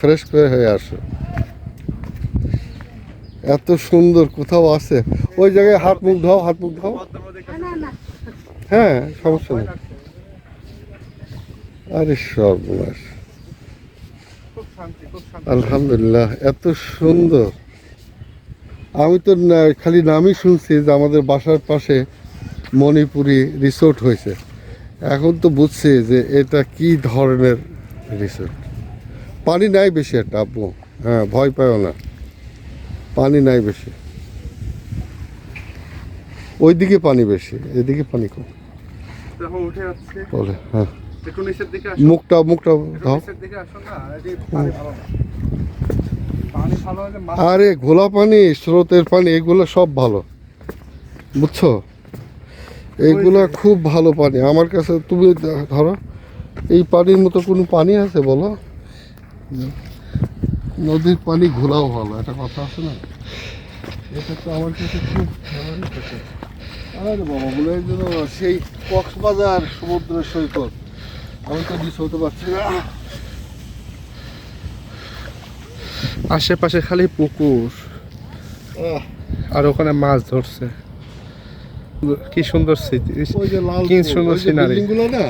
Fresh করে হয়ে আসো। এত সুন্দর কোথাও আছে ওই জায়গায় হাত মুখ ধোও, হাত মুখ ধোও। হ্যাঁ, সমস্যা নেই। আরে সর্বনাশ, আলহামদুলিল্লাহ, এত সুন্দর। আমি তো খালি নামই শুনছি যে আমাদের বাসার পাশে মণিপুরি রিসোর্ট হয়েছে। এখন তো বুঝছি যে এটা কি ধরনের রিসোর্ট। পানি নাই বেশি একটা আব্বু, হ্যাঁ ভয় পাইও না, পানি নাই বেশি। ওইদিকে পানি বেশি, এদিকে পানি কম। উঠে যাচ্ছে বলে হ্যাঁ, একটু নিচের দিকে মুখটা দাও। নিচের দিকে আসো না, এটি পানি ভালো না। পানি ভালো হলে মাছ আরে ঘোলা পানি, স্রোতের পানি, এগুলো সব ভালো, বুঝছো? এইগুলা খুব ভালো পানি আমার কাছে। তুমি ধরো এই পানির মতো কোনো পানি আছে বলো? নদীর পানি ঘোলাও ভালো, একটা কথা আছে না? এটা তো আমার কাছে খুব ফেভারিট একটা। আরে বাবা বলে যেন সেই কক্সবাজার সমুদ্র সৈকত, আমি তো মিস হতে পারছি না। আশেপাশে খালি পুকুর আর ওখানে মাছ ধরছে। কি সুন্দর স্মৃতি, ওই যে লাল কি সুন্দর সিনারি। বিল্ডিং গুলো না,